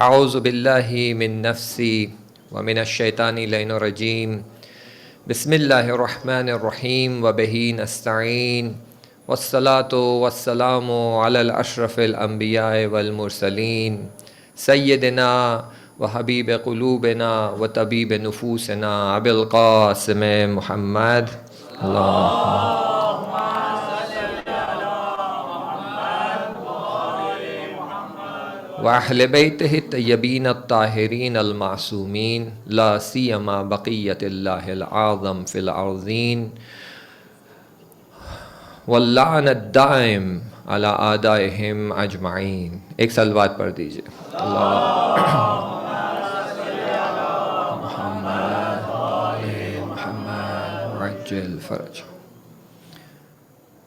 اعوذ باللہ من نفسی ومن الشیطان اللعین الرجیم بسم اللہ الرحمن الرحیم وبہ نستعین والصلاة والسلام علی الاشرف الانبیاء والمرسلین سیدنا وحبیب قلوبنا وطبیب نفوسنا ابی القاسم محمد اللہم وأہل بیتہ الطیبین الطاہرین المعصومین لا سیما بقیت اللہ العظم فی الارضین واللعن الدائم علی اعدائہم اجمعین. ایک صلوات پڑھ دیجئے. محمد عجل فرج.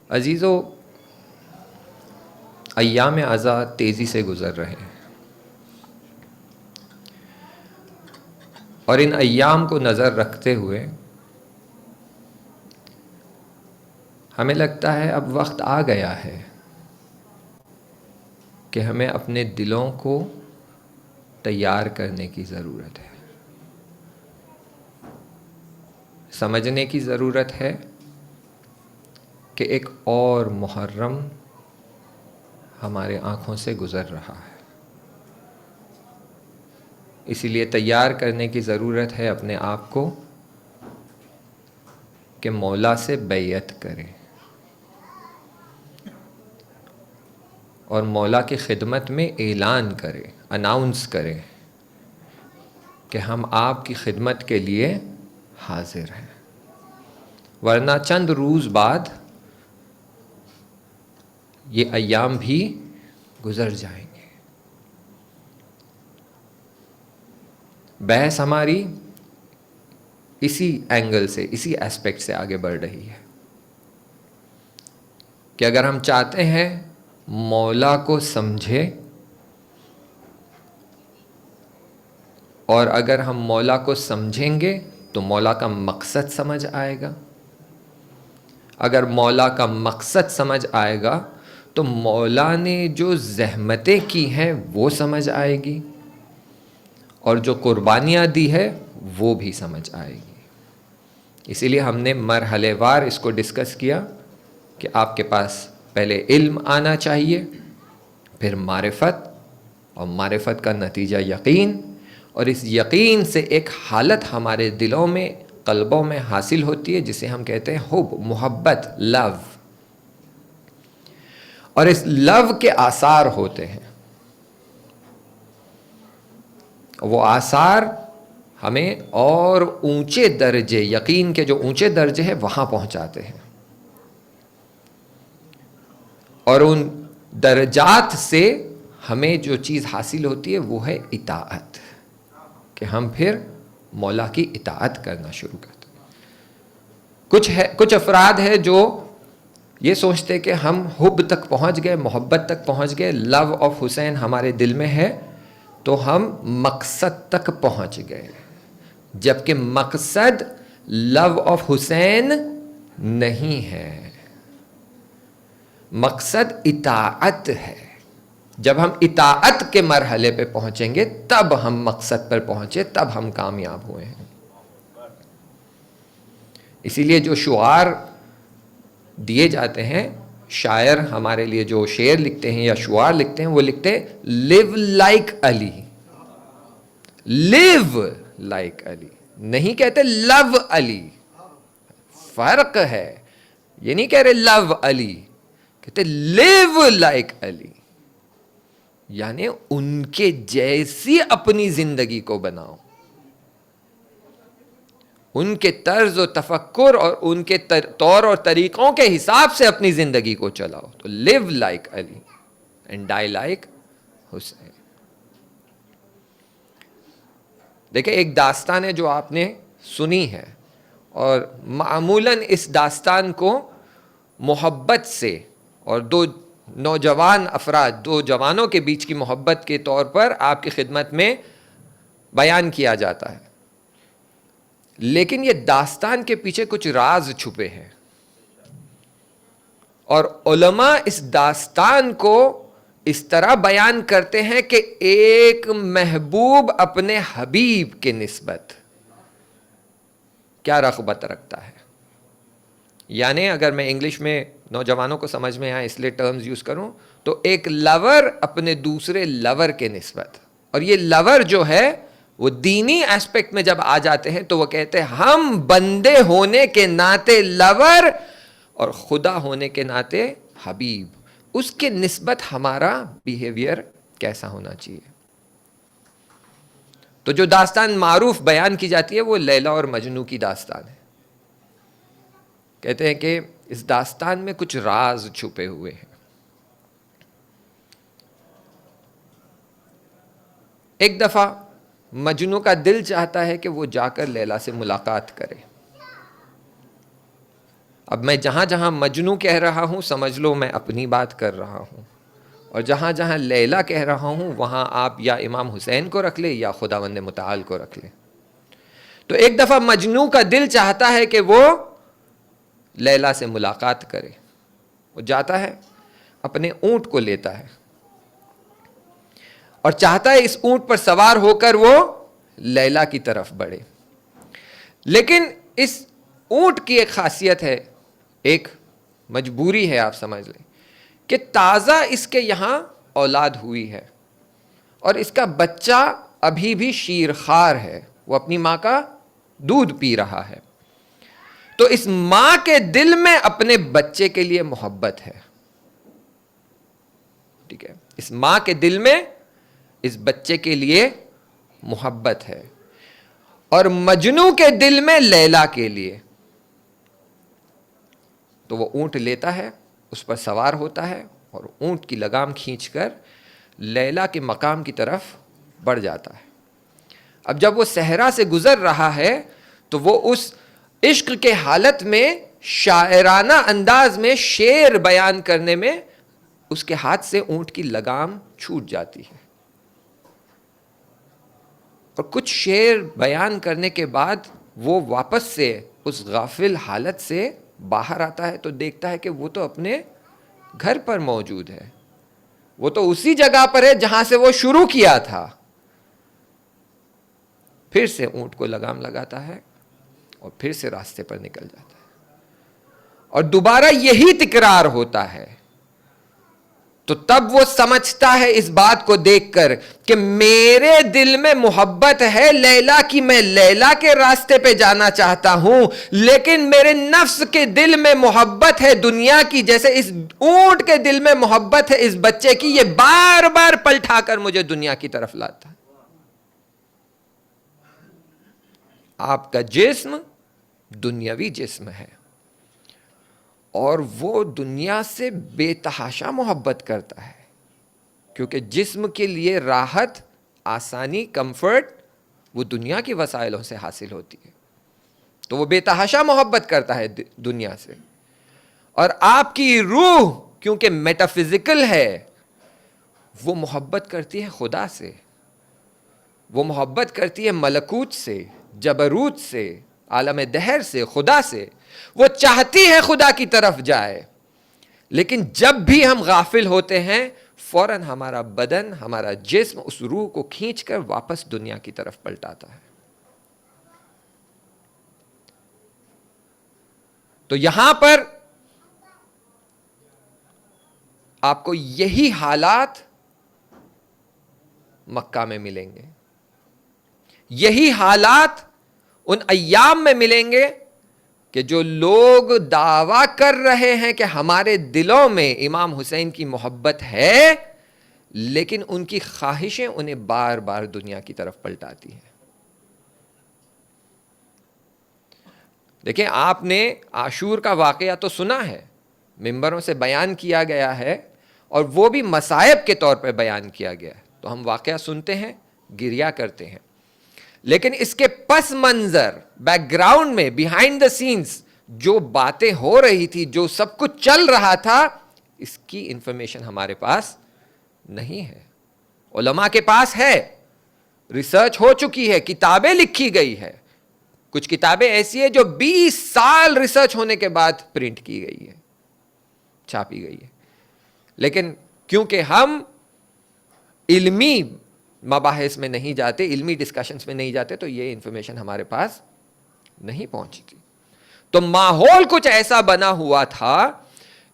عزیزو، ایام عزا تیزی سے گزر رہے ہیں اور ان ایام کو نظر رکھتے ہوئے ہمیں لگتا ہے اب وقت آ گیا ہے کہ ہمیں اپنے دلوں کو تیار کرنے کی ضرورت ہے، سمجھنے کی ضرورت ہے کہ ایک اور محرم ہمارے آنکھوں سے گزر رہا ہے. اسی لیے تیار کرنے کی ضرورت ہے اپنے آپ کو کہ مولا سے بیعت کریں اور مولا کی خدمت میں اعلان کریں، اناؤنس کریں کہ ہم آپ کی خدمت کے لیے حاضر ہیں، ورنہ چند روز بعد یہ ایام بھی گزر جائیں گے. بحث ہماری اسی اینگل سے، اسی ایسپیکٹ سے آگے بڑھ رہی ہے کہ اگر ہم چاہتے ہیں مولا کو سمجھے اور اگر ہم مولا کو سمجھیں گے تو مولا کا مقصد سمجھ آئے گا. اگر مولا کا مقصد سمجھ آئے گا تو مولا نے جو زحمتیں کی ہیں وہ سمجھ آئے گی اور جو قربانیاں دی ہے وہ بھی سمجھ آئے گی. اسی لیے ہم نے مرحلے وار اس کو ڈسکس کیا کہ آپ کے پاس پہلے علم آنا چاہیے، پھر معرفت، اور معرفت کا نتیجہ یقین، اور اس یقین سے ایک حالت ہمارے دلوں میں، قلبوں میں حاصل ہوتی ہے جسے ہم کہتے ہیں حب، محبت، لو. اور اس لو کے آثار ہوتے ہیں، وہ آثار ہمیں اور اونچے درجے، یقین کے جو اونچے درجے ہیں وہاں پہنچاتے ہیں، اور ان درجات سے ہمیں جو چیز حاصل ہوتی ہے وہ ہے اطاعت، کہ ہم پھر مولا کی اطاعت کرنا شروع کرتے ہیں. کچھ افراد ہیں جو یہ سوچتے کہ ہم حب تک پہنچ گئے، محبت تک پہنچ گئے، لو آف حسین ہمارے دل میں ہے تو ہم مقصد تک پہنچ گئے، جبکہ مقصد لو آف حسین نہیں ہے، مقصد اطاعت ہے. جب ہم اطاعت کے مرحلے پہ پہنچیں گے تب ہم مقصد پر پہنچے، تب ہم کامیاب ہوئے ہیں. اسی لیے جو شعار دیے جاتے ہیں، شاعر ہمارے لیے جو شعر لکھتے ہیں یا شعار لکھتے ہیں، وہ لکھتے ہیں live like علی، live like علی، نہیں کہتے love علی. فرق ہے، یہ نہیں کہہ رہے love علی، کہتے live like علی، یعنی ان کے جیسی اپنی زندگی کو بناؤ، ان کے طرز و تفکر اور ان کے طور اور طریقوں کے حساب سے اپنی زندگی کو چلاؤ. تو live like Ali and die like حسین. دیکھیں، ایک داستان ہے جو آپ نے سنی ہے، اور معمولاً اس داستان کو محبت سے اور دو نوجوان افراد، دو جوانوں کے بیچ کی محبت کے طور پر آپ کی خدمت میں بیان کیا جاتا ہے. لیکن یہ داستان کے پیچھے کچھ راز چھپے ہیں، اور علماء اس داستان کو اس طرح بیان کرتے ہیں کہ ایک محبوب اپنے حبیب کے نسبت کیا رغبت رکھتا ہے. یعنی اگر میں انگلش میں نوجوانوں کو سمجھ میں آئے اس لیے ٹرمز یوز کروں تو ایک لور اپنے دوسرے لور کے نسبت, اور یہ لور جو ہے وہ دینی ایسپیکٹ میں جب آ جاتے ہیں تو وہ کہتے ہیں ہم بندے ہونے کے ناطے لور اور خدا ہونے کے ناطے حبیب, اس کے نسبت ہمارا بیہیویئر کیسا ہونا چاہیے. تو جو داستان معروف بیان کی جاتی ہے وہ لیلا اور مجنو کی داستان ہے. کہتے ہیں کہ اس داستان میں کچھ راز چھپے ہوئے ہیں. ایک دفعہ مجنو کا دل چاہتا ہے کہ وہ جا کر لیلا سے ملاقات کرے. اب میں جہاں جہاں مجنو کہہ رہا ہوں سمجھ لو میں اپنی بات کر رہا ہوں, اور جہاں جہاں لیلا کہہ رہا ہوں وہاں آپ یا امام حسین کو رکھ لیں یا خداوند متعال کو رکھ لیں. تو ایک دفعہ مجنو کا دل چاہتا ہے کہ وہ لیلا سے ملاقات کرے. وہ جاتا ہے, اپنے اونٹ کو لیتا ہے اور چاہتا ہے اس اونٹ پر سوار ہو کر وہ لیلا کی طرف بڑھے. لیکن اس اونٹ کی ایک خاصیت ہے, ایک مجبوری ہے, آپ سمجھ لیں کہ تازہ اس کے یہاں اولاد ہوئی ہے اور اس کا بچہ ابھی بھی شیرخوار ہے, وہ اپنی ماں کا دودھ پی رہا ہے. تو اس ماں کے دل میں اپنے بچے کے لیے محبت ہے. ٹھیک ہے, اس ماں کے دل میں اس بچے کے لیے محبت ہے, اور مجنو کے دل میں لیلا کے لیے. تو وہ اونٹ لیتا ہے, اس پر سوار ہوتا ہے اور اونٹ کی لگام کھینچ کر لیلا کے مقام کی طرف بڑھ جاتا ہے. اب جب وہ صحرا سے گزر رہا ہے تو وہ اس عشق کے حالت میں شاعرانہ انداز میں شعر بیان کرنے میں اس کے ہاتھ سے اونٹ کی لگام چھوٹ جاتی ہے, اور کچھ شعر بیان کرنے کے بعد وہ واپس سے اس غافل حالت سے باہر آتا ہے تو دیکھتا ہے کہ وہ تو اپنے گھر پر موجود ہے, وہ تو اسی جگہ پر ہے جہاں سے وہ شروع کیا تھا. پھر سے اونٹ کو لگام لگاتا ہے اور پھر سے راستے پر نکل جاتا ہے, اور دوبارہ یہی تکرار ہوتا ہے. تو تب وہ سمجھتا ہے اس بات کو دیکھ کر کہ میرے دل میں محبت ہے لیلا کی, میں لیلا کے راستے پہ جانا چاہتا ہوں, لیکن میرے نفس کے دل میں محبت ہے دنیا کی, جیسے اس اونٹ کے دل میں محبت ہے اس بچے کی. یہ بار بار پلٹا کر مجھے دنیا کی طرف لاتا ہے. آپ کا جسم دنیاوی جسم ہے اور وہ دنیا سے بے تحاشا محبت کرتا ہے, کیونکہ جسم کے لیے راحت, آسانی, کمفرٹ وہ دنیا کی وسائلوں سے حاصل ہوتی ہے, تو وہ بے تحاشا محبت کرتا ہے دنیا سے. اور آپ کی روح کیونکہ میٹافزیکل ہے وہ محبت کرتی ہے خدا سے, وہ محبت کرتی ہے ملکوت سے, جبروت سے, عالم دہر سے, خدا سے. وہ چاہتی ہے خدا کی طرف جائے, لیکن جب بھی ہم غافل ہوتے ہیں فوراً ہمارا بدن, ہمارا جسم اس روح کو کھینچ کر واپس دنیا کی طرف پلٹاتا ہے. تو یہاں پر آپ کو یہی حالات مکہ میں ملیں گے, یہی حالات ان ایام میں ملیں گے کہ جو لوگ دعویٰ کر رہے ہیں کہ ہمارے دلوں میں امام حسین کی محبت ہے, لیکن ان کی خواہشیں انہیں بار بار دنیا کی طرف پلٹاتی ہیں. دیکھیں, آپ نے عاشور کا واقعہ تو سنا ہے, ممبروں سے بیان کیا گیا ہے, اور وہ بھی مصائب کے طور پہ بیان کیا گیا ہے. تو ہم واقعہ سنتے ہیں, گریا کرتے ہیں, لیکن اس کے پس منظر, بیک گراؤنڈ میں, بیہائنڈ دا سینز جو باتیں ہو رہی تھی, جو سب کچھ چل رہا تھا, اس کی انفارمیشن ہمارے پاس نہیں ہے. علماء کے پاس ہے, ریسرچ ہو چکی ہے, کتابیں لکھی گئی ہے. کچھ کتابیں ایسی ہیں جو 20 سال ریسرچ ہونے کے بعد پرنٹ کی گئی ہے, چھاپی گئی ہے. لیکن کیونکہ ہم علمی مباحث میں نہیں جاتے, علمی ڈسکشنز میں نہیں جاتے, تو یہ انفارمیشن ہمارے پاس نہیں پہنچتی. تو ماحول کچھ ایسا بنا ہوا تھا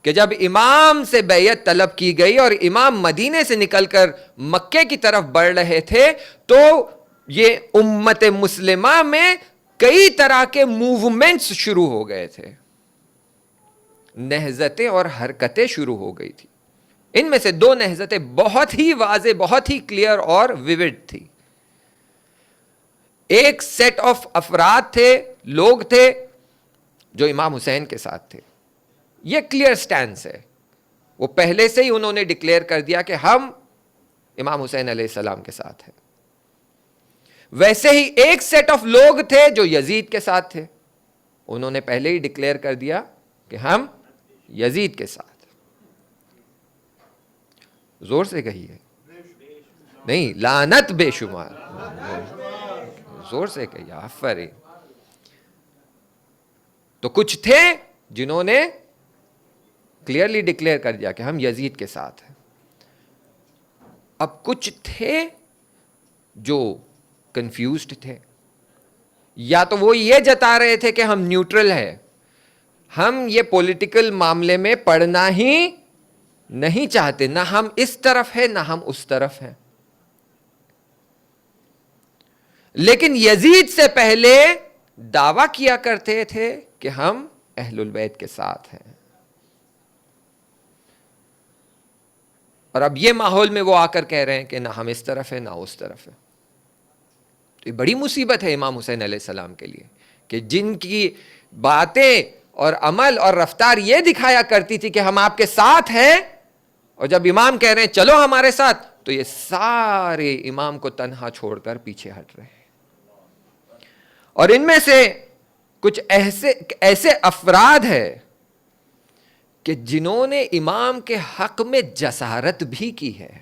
کہ جب امام سے بیعت طلب کی گئی اور امام مدینے سے نکل کر مکے کی طرف بڑھ رہے تھے, تو یہ امت مسلمہ میں کئی طرح کے موومنٹس شروع ہو گئے تھے, نہضتیں اور حرکتیں شروع ہو گئی تھی. ان میں سے دو نہضتیں بہت ہی واضح, بہت ہی کلیئر اور ویوڈ تھی. ایک سیٹ آف افراد تھے, لوگ تھے جو امام حسین کے ساتھ تھے. یہ کلیئر سٹینس ہے, وہ پہلے سے ہی انہوں نے ڈکلیئر کر دیا کہ ہم امام حسین علیہ السلام کے ساتھ ہیں. ویسے ہی ایک سیٹ آف لوگ تھے جو یزید کے ساتھ تھے, انہوں نے پہلے ہی ڈکلیئر کر دیا کہ ہم یزید کے ساتھ. زور سے کہیے, نہیں, لعنت بے شمار, زور سے کہیے, آفرین. تو کچھ تھے جنہوں نے کلیئرلی ڈکلیئر کر دیا کہ ہم یزید کے ساتھ ہیں. اب کچھ تھے جو کنفیوزڈ تھے, یا تو وہ یہ جتا رہے تھے کہ ہم نیوٹرل ہیں, ہم یہ پولیٹیکل معاملے میں پڑنا ہی نہیں چاہتے, نہ ہم اس طرف ہیں نہ ہم اس طرف ہیں. لیکن یزید سے پہلے دعویٰ کیا کرتے تھے کہ ہم اہل البیت کے ساتھ ہیں. اور اب یہ ماحول میں وہ آ کر کہہ رہے ہیں کہ نہ ہم اس طرف ہیں نہ اس طرف ہیں. تو یہ بڑی مصیبت ہے امام حسین علیہ السلام کے لیے, کہ جن کی باتیں اور عمل اور رفتار یہ دکھایا کرتی تھی کہ ہم آپ کے ساتھ ہیں, اور جب امام کہہ رہے ہیں چلو ہمارے ساتھ, تو یہ سارے امام کو تنہا چھوڑ کر پیچھے ہٹ رہے ہیں. اور ان میں سے کچھ ایسے افراد ہیں کہ جنہوں نے امام کے حق میں جسارت بھی کی ہے.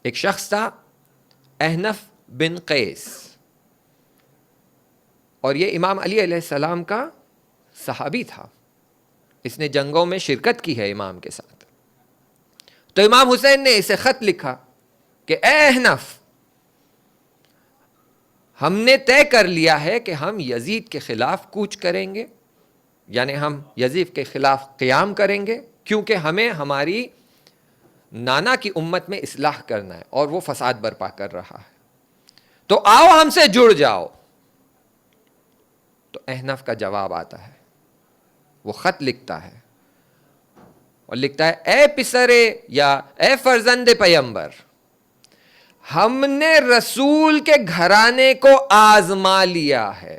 ایک شخص تھا احنف بن قیس, اور یہ امام علی علیہ السلام کا صحابی تھا. اس نے جنگوں میں شرکت کی ہے امام کے ساتھ. تو امام حسین نے اسے خط لکھا کہ اے احنف, ہم نے طے کر لیا ہے کہ ہم یزید کے خلاف کوچ کریں گے, یعنی ہم یزید کے خلاف قیام کریں گے, کیونکہ ہمیں ہماری نانا کی امت میں اصلاح کرنا ہے اور وہ فساد برپا کر رہا ہے, تو آؤ ہم سے جڑ جاؤ. تو احنف کا جواب آتا ہے, وہ خط لکھتا ہے اور لکھتا ہے, اے پسرے یا اے فرزند پیمبر, ہم نے رسول کے گھرانے کو آزما لیا ہے.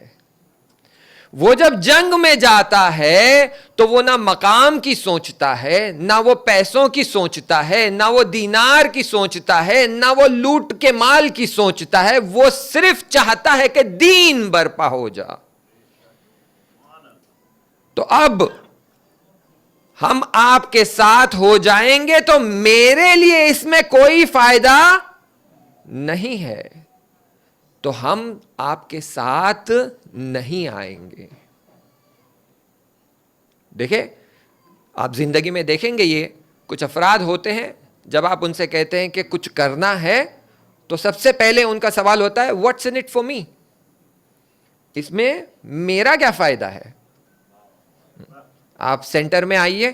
وہ جب جنگ میں جاتا ہے تو وہ نہ مقام کی سوچتا ہے, نہ وہ پیسوں کی سوچتا ہے, نہ وہ دینار کی سوچتا ہے, نہ وہ لوٹ کے مال کی سوچتا ہے. وہ صرف چاہتا ہے کہ دین برپا ہو جا. تو اب ہم آپ کے ساتھ ہو جائیں گے تو میرے لیے اس میں کوئی فائدہ نہیں ہے, تو ہم آپ کے ساتھ نہیں آئیں گے. دیکھیں, آپ زندگی میں دیکھیں گے یہ کچھ افراد ہوتے ہیں, جب آپ ان سے کہتے ہیں کہ کچھ کرنا ہے تو سب سے پہلے ان کا سوال ہوتا ہے what's in it for me, اس میں میرا کیا فائدہ ہے. آپ سینٹر میں آئیے,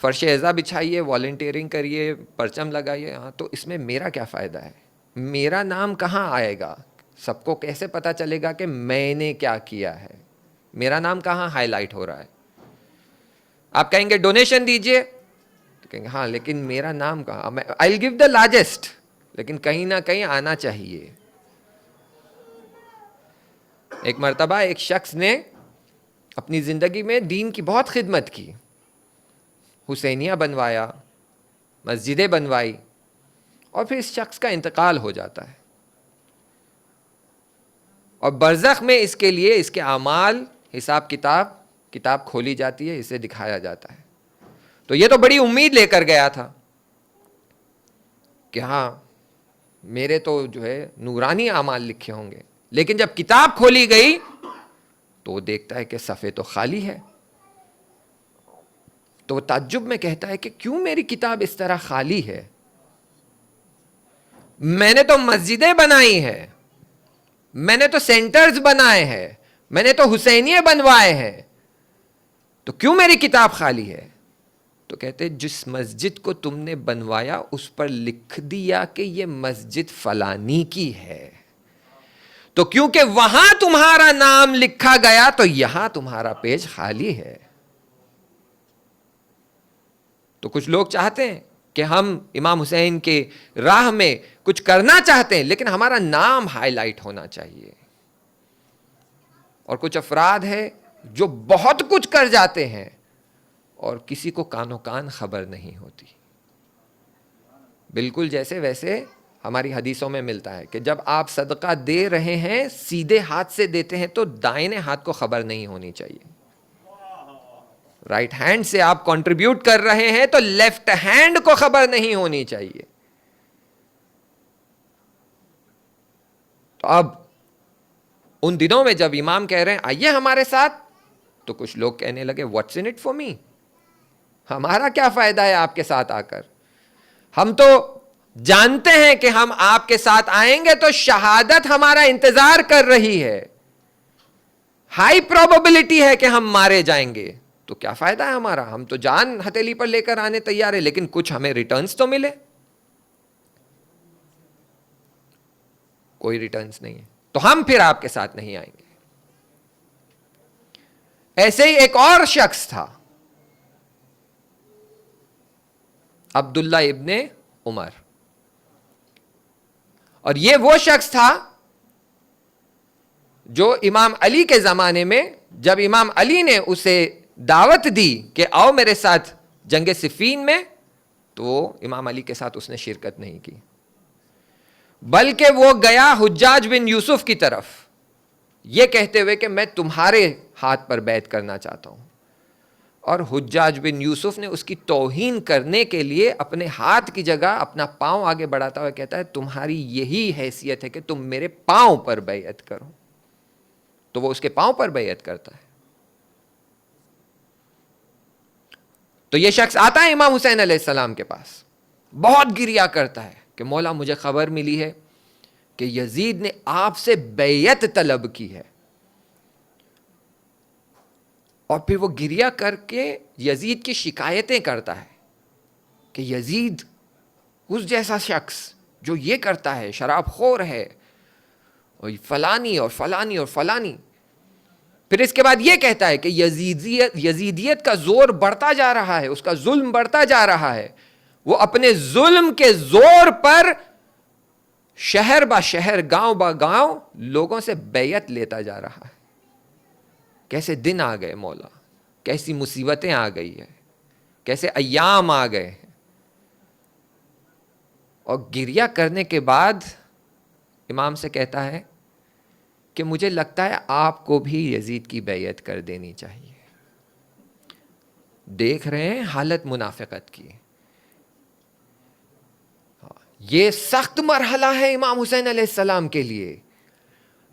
فرش اعزا بچھائیے, والنٹیئرنگ کریے, پرچم لگائیے, ہاں تو اس میں میرا کیا فائدہ ہے, میرا نام کہاں آئے گا, سب کو کیسے پتا چلے گا کہ میں نے کیا کیا ہے, میرا نام کہاں ہائی لائٹ ہو رہا ہے. آپ کہیں گے ڈونیشن دیجئے, کہیں گے ہاں لیکن میرا نام کہاں, آئی ول گیو دا لارجسٹ, لیکن کہیں نہ کہیں آنا چاہیے. ایک مرتبہ ایک شخص نے اپنی زندگی میں دین کی بہت خدمت کی, حسینیہ بنوایا, مسجدیں بنوائی, اور پھر اس شخص کا انتقال ہو جاتا ہے, اور برزخ میں اس کے لیے اس کے اعمال حساب کتاب کھولی جاتی ہے, اسے دکھایا جاتا ہے. تو یہ تو بڑی امید لے کر گیا تھا کہ ہاں میرے تو جو ہے نورانی اعمال لکھے ہوں گے, لیکن جب کتاب کھولی گئی تو وہ دیکھتا ہے کہ صفحے تو خالی ہے. تو وہ تعجب میں کہتا ہے کہ کیوں میری کتاب اس طرح خالی ہے؟ میں نے تو مسجدیں بنائی ہیں، میں نے تو سینٹرز بنائے ہیں، میں نے تو حسینیے بنوائے ہیں، تو کیوں میری کتاب خالی ہے؟ تو کہتے جس مسجد کو تم نے بنوایا اس پر لکھ دیا کہ یہ مسجد فلانی کی ہے، تو کیونکہ وہاں تمہارا نام لکھا گیا تو یہاں تمہارا پیج خالی ہے۔ تو کچھ لوگ چاہتے ہیں کہ ہم امام حسین کے راہ میں کچھ کرنا چاہتے ہیں لیکن ہمارا نام ہائی لائٹ ہونا چاہیے، اور کچھ افراد ہیں جو بہت کچھ کر جاتے ہیں اور کسی کو کانوں کان خبر نہیں ہوتی، بالکل جیسے ویسے ہماری حدیثوں میں ملتا ہے کہ جب آپ صدقہ دے رہے ہیں سیدھے ہاتھ سے دیتے ہیں تو دائیں ہاتھ کو خبر نہیں ہونی چاہیے، رائٹ ہینڈ سے آپ کنٹریبیوٹ کر رہے ہیں تو لیفٹ ہینڈ کو خبر نہیں ہونی چاہیے۔ تو اب ان دنوں میں جب امام کہہ رہے ہیں آئیے ہمارے ساتھ، تو کچھ لوگ کہنے لگے واٹس ان اٹ فار می، ہمارا کیا فائدہ ہے آپ کے ساتھ آ کر؟ ہم تو جانتے ہیں کہ ہم آپ کے ساتھ آئیں گے تو شہادت ہمارا انتظار کر رہی ہے، ہائی پروبیبلٹی ہے کہ ہم مارے جائیں گے، تو کیا فائدہ ہے ہمارا؟ ہم تو جان ہتھیلی پر لے کر آنے تیار ہے، لیکن کچھ ہمیں ریٹرنز تو ملے۔ کوئی ریٹرنز نہیں ہے تو ہم پھر آپ کے ساتھ نہیں آئیں گے۔ ایسے ہی ایک اور شخص تھا، عبداللہ ابن عمر، اور یہ وہ شخص تھا جو امام علی کے زمانے میں جب امام علی نے اسے دعوت دی کہ آؤ میرے ساتھ جنگ صفین میں، تو وہ امام علی کے ساتھ اس نے شرکت نہیں کی، بلکہ وہ گیا حجاج بن یوسف کی طرف یہ کہتے ہوئے کہ میں تمہارے ہاتھ پر بیعت کرنا چاہتا ہوں، اور حجاج بن یوسف نے اس کی توہین کرنے کے لیے اپنے ہاتھ کی جگہ اپنا پاؤں آگے بڑھاتا ہوا کہتا ہے تمہاری یہی حیثیت ہے کہ تم میرے پاؤں پر بیعت کرو، تو وہ اس کے پاؤں پر بیعت کرتا ہے۔ تو یہ شخص آتا ہے امام حسین علیہ السلام کے پاس، بہت گریا کرتا ہے کہ مولا مجھے خبر ملی ہے کہ یزید نے آپ سے بیعت طلب کی ہے، اور پھر وہ گریا کر کے یزید کی شکایتیں کرتا ہے کہ یزید اس جیسا شخص جو یہ کرتا ہے، شراب خور ہے، اور فلانی اور فلانی اور فلانی۔ پھر اس کے بعد یہ کہتا ہے کہ یزیدیت کا زور بڑھتا جا رہا ہے، اس کا ظلم بڑھتا جا رہا ہے، وہ اپنے ظلم کے زور پر شہر با شہر گاؤں با گاؤں لوگوں سے بیعت لیتا جا رہا ہے۔ کیسے دن آ گئے مولا، کیسی مصیبتیں آ گئی ہے، کیسے ایام آ گئے ہیں۔ اور گریا کرنے کے بعد امام سے کہتا ہے کہ مجھے لگتا ہے آپ کو بھی یزید کی بیعت کر دینی چاہیے۔ دیکھ رہے ہیں حالت منافقت کی، یہ سخت مرحلہ ہے امام حسین علیہ السلام کے لیے،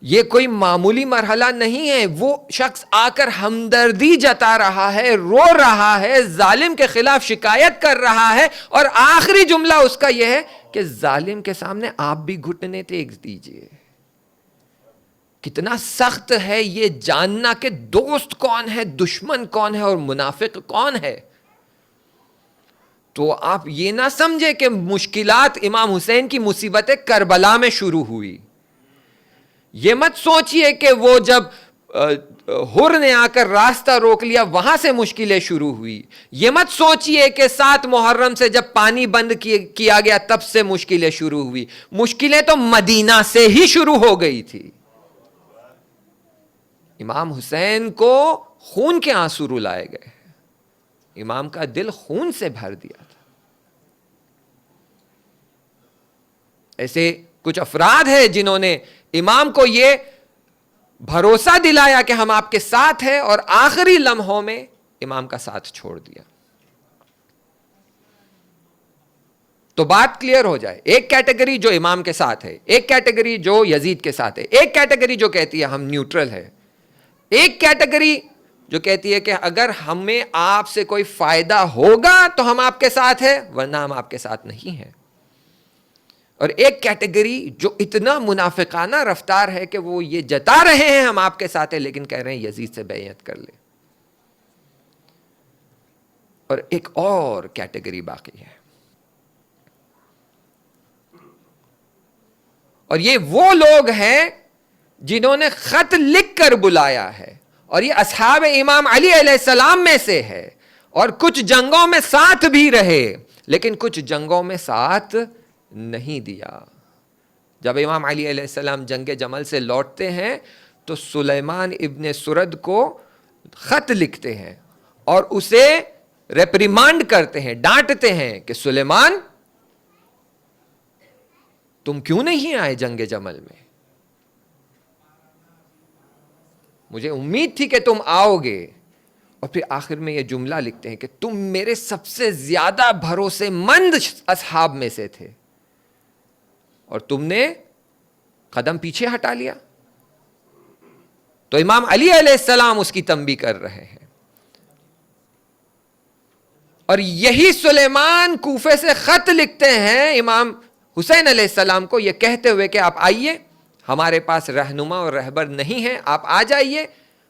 یہ کوئی معمولی مرحلہ نہیں ہے۔ وہ شخص آ کر ہمدردی جتا رہا ہے، رو رہا ہے، ظالم کے خلاف شکایت کر رہا ہے، اور آخری جملہ اس کا یہ ہے کہ ظالم کے سامنے آپ بھی گھٹنے ٹیک دیجئے۔ کتنا سخت ہے یہ جاننا کہ دوست کون ہے، دشمن کون ہے اور منافق کون ہے۔ تو آپ یہ نہ سمجھے کہ مشکلات امام حسین کی مصیبتیں کربلا میں شروع ہوئی، یہ مت سوچئے کہ وہ جب حر نے آ کر راستہ روک لیا وہاں سے مشکلیں شروع ہوئی، یہ مت سوچئے کہ 7 محرم سے جب پانی بند کیا گیا تب سے مشکلیں شروع ہوئی، مشکلیں تو مدینہ سے ہی شروع ہو گئی تھی۔ امام حسین کو خون کے آنسو رلائے گئے، امام کا دل خون سے بھر دیا تھا۔ ایسے کچھ افراد ہیں جنہوں نے امام کو یہ بھروسہ دلایا کہ ہم آپ کے ساتھ ہیں، اور آخری لمحوں میں امام کا ساتھ چھوڑ دیا۔ تو بات کلیئر ہو جائے، ایک کیٹیگری جو امام کے ساتھ ہے، ایک کیٹیگری جو یزید کے ساتھ ہے، ایک کیٹیگری جو کہتی ہے ہم نیوٹرل ہے، ایک کیٹیگری جو کہتی ہے کہ اگر ہمیں آپ سے کوئی فائدہ ہوگا تو ہم آپ کے ساتھ ہیں، ورنہ ہم آپ کے ساتھ نہیں ہیں. اور ایک کیٹیگری جو اتنا منافقانہ رفتار ہے کہ وہ یہ جتا رہے ہیں ہم آپ کے ساتھ ہیں، لیکن کہہ رہے ہیں یزید سے بیعت کر لے. اور ایک اور کیٹیگری باقی ہے، اور یہ وہ لوگ ہیں جنہوں نے خط لکھ کر بلایا ہے، اور یہ اصحاب امام علی علیہ السلام میں سے ہے، اور کچھ جنگوں میں ساتھ بھی رہے لیکن کچھ جنگوں میں ساتھ نہیں دیا. جب امام علی علیہ السلام جنگ جمل سے لوٹتے ہیں تو سلیمان ابن سرد کو خط لکھتے ہیں اور اسے ریپریمانڈ کرتے ہیں، ڈانٹتے ہیں کہ سلیمان تم کیوں نہیں آئے جنگ جمل میں؟ مجھے امید تھی کہ تم آؤ گے. اور پھر آخر میں یہ جملہ لکھتے ہیں کہ تم میرے سب سے زیادہ بھروسے مند اصحاب میں سے تھے اور تم نے قدم پیچھے ہٹا لیا. تو امام علی علیہ السلام اس کی تنبیہ کر رہے ہیں. اور یہی سلیمان کوفے سے خط لکھتے ہیں امام حسین علیہ السلام کو، یہ کہتے ہوئے کہ آپ آئیے، ہمارے پاس رہنما اور رہبر نہیں ہے، آپ آ جائیے،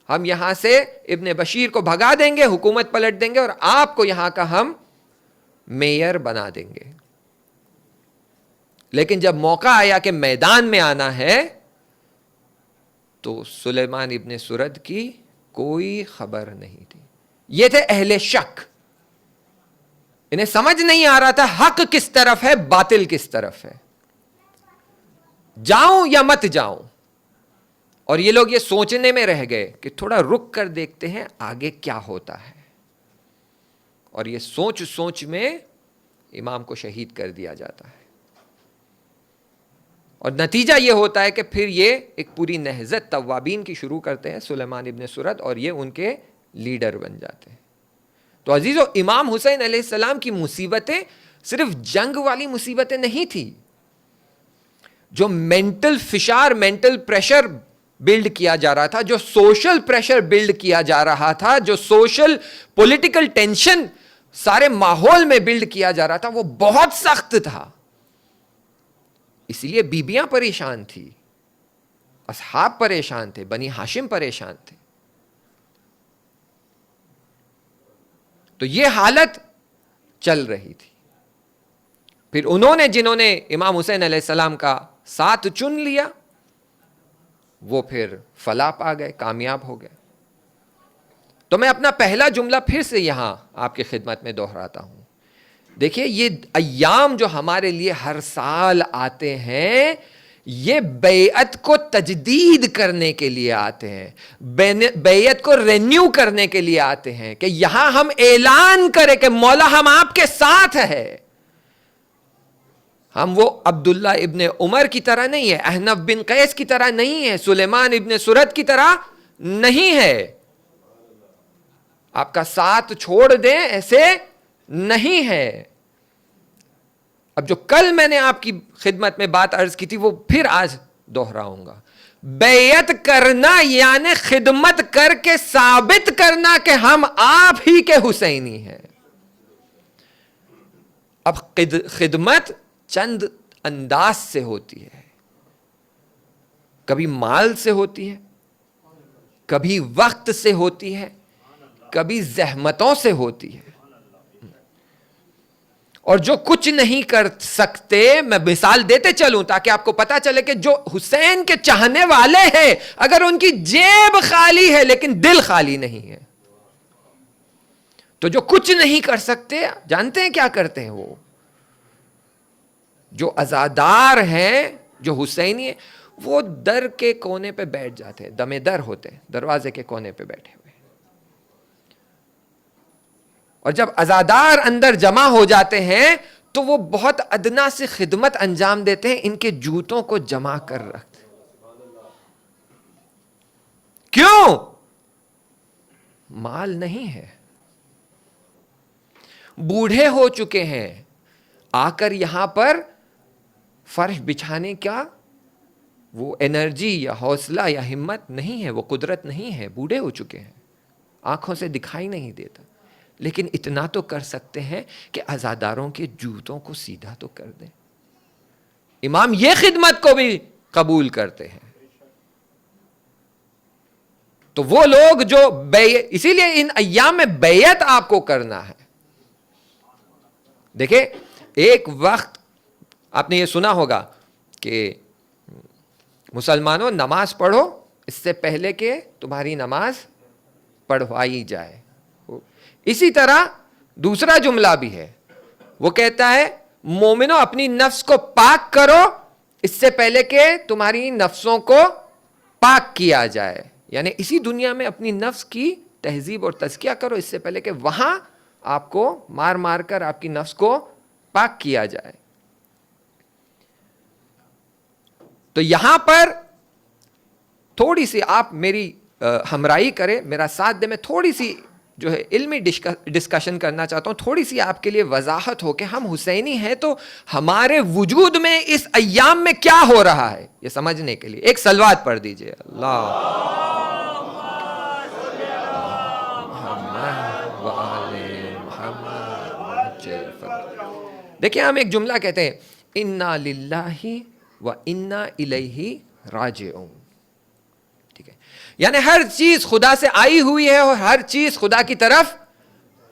ہم یہاں سے ابن بشیر کو بھگا دیں گے، حکومت پلٹ دیں گے، اور آپ کو یہاں کا ہم میئر بنا دیں گے. لیکن جب موقع آیا کہ میدان میں آنا ہے تو سلیمان ابن سرد کی کوئی خبر نہیں تھی. یہ تھے اہل شک، انہیں سمجھ نہیں آ رہا تھا حق کس طرف ہے، باطل کس طرف ہے، جاؤں یا مت جاؤں. اور یہ لوگ یہ سوچنے میں رہ گئے کہ تھوڑا رک کر دیکھتے ہیں آگے کیا ہوتا ہے. اور یہ سوچ میں امام کو شہید کر دیا جاتا ہے. اور نتیجہ یہ ہوتا ہے کہ پھر یہ ایک پوری نہضت توابین کی شروع کرتے ہیں سلیمان ابن سرد، اور یہ ان کے لیڈر بن جاتے ہیں. تو عزیزو، امام حسین علیہ السلام کی مصیبتیں صرف جنگ والی مصیبتیں نہیں تھی. جو مینٹل فشار، مینٹل پریشر بلڈ کیا جا رہا تھا، جو سوشل پریشر بلڈ کیا جا رہا تھا، جو سوشل پولیٹیکل ٹینشن سارے ماحول میں بلڈ کیا جا رہا تھا، وہ بہت سخت تھا. اسی لیے بیبیاں پریشان تھی، اصحاب پریشان تھے، بنی ہاشم پریشان تھے. تو یہ حالت چل رہی تھی. پھر انہوں نے، جنہوں نے امام حسین علیہ السلام کا ساتھ چن لیا، وہ پھر فلاح پا گئے، کامیاب ہو گئے. تو میں اپنا پہلا جملہ پھر سے یہاں آپ کی خدمت میں دہراتا ہوں. دیکھیے، یہ ایام جو ہمارے لیے ہر سال آتے ہیں، یہ بیعت کو تجدید کرنے کے لیے آتے ہیں، بیعت کو رینیو کرنے کے لیے آتے ہیں، کہ یہاں ہم اعلان کریں کہ مولا ہم آپ کے ساتھ ہے. ہم وہ عبداللہ ابن عمر کی طرح نہیں ہے، احنف بن قیس کی طرح نہیں ہے، سلیمان ابن سرد کی طرح نہیں ہے. آپ کا ساتھ چھوڑ دیں ایسے نہیں ہے. اب جو کل میں نے آپ کی خدمت میں بات عرض کی تھی وہ پھر آج دوہراؤں گا. بیعت کرنا یعنی خدمت کر کے ثابت کرنا کہ ہم آپ ہی کے حسینی ہیں. اب خدمت چند انداز سے ہوتی ہے، کبھی مال سے ہوتی ہے، کبھی وقت سے ہوتی ہے، کبھی زحمتوں سے ہوتی ہے. اور جو کچھ نہیں کر سکتے، میں مثال دیتے چلوں تاکہ آپ کو پتا چلے کہ جو حسین کے چاہنے والے ہیں، اگر ان کی جیب خالی ہے لیکن دل خالی نہیں ہے، تو جو کچھ نہیں کر سکتے، جانتے ہیں کیا کرتے ہیں؟ وہ جو عزادار ہیں، جو حسینی ہیں، وہ در کے کونے پہ بیٹھ جاتے ہیں، دمے در ہوتے ہیں، دروازے کے کونے پہ بیٹھے ہوئے. اور جب عزادار اندر جمع ہو جاتے ہیں تو وہ بہت ادنا سی خدمت انجام دیتے ہیں، ان کے جوتوں کو جمع کر رکھتے. کیوں؟ مال نہیں ہے، بوڑھے ہو چکے ہیں، آ کر یہاں پر فرش بچھانے کا وہ انرجی یا حوصلہ یا ہمت نہیں ہے، وہ قدرت نہیں ہے، بوڑھے ہو چکے ہیں. آنکھوں سے دکھائی نہیں دیتا، لیکن اتنا تو کر سکتے ہیں کہ عزاداروں کے جوتوں کو سیدھا تو کر دیں. امام یہ خدمت کو بھی قبول کرتے ہیں. تو وہ لوگ جو اسی لیے ان ایام میں بیعت آپ کو کرنا ہے. دیکھیں ایک وقت آپ نے یہ سنا ہوگا کہ مسلمانوں نماز پڑھو اس سے پہلے کہ تمہاری نماز پڑھوائی جائے. اسی طرح دوسرا جملہ بھی ہے، وہ کہتا ہے مومنوں اپنی نفس کو پاک کرو اس سے پہلے کہ تمہاری نفسوں کو پاک کیا جائے. یعنی اسی دنیا میں اپنی نفس کی تہذیب اور تزکیہ کرو اس سے پہلے کہ وہاں آپ کو مار مار کر آپ کی نفس کو پاک کیا جائے. تو یہاں پر تھوڑی سی آپ میری ہمراہی کریں، میرا ساتھ دیں. میں تھوڑی سی جو ہے علمی ڈسکشن کرنا چاہتا ہوں، تھوڑی سی آپ کے لیے وضاحت ہو کہ ہم حسینی ہیں تو ہمارے وجود میں اس ایام میں کیا ہو رہا ہے، یہ سمجھنے کے لیے ایک صلوات پڑھ دیجئے. اللہ دیکھیں ہم ایک جملہ کہتے ہیں انا للہ و انا الیہ راجعون. ٹھیک ہے، یعنی ہر چیز خدا سے آئی ہوئی ہے اور ہر چیز خدا کی طرف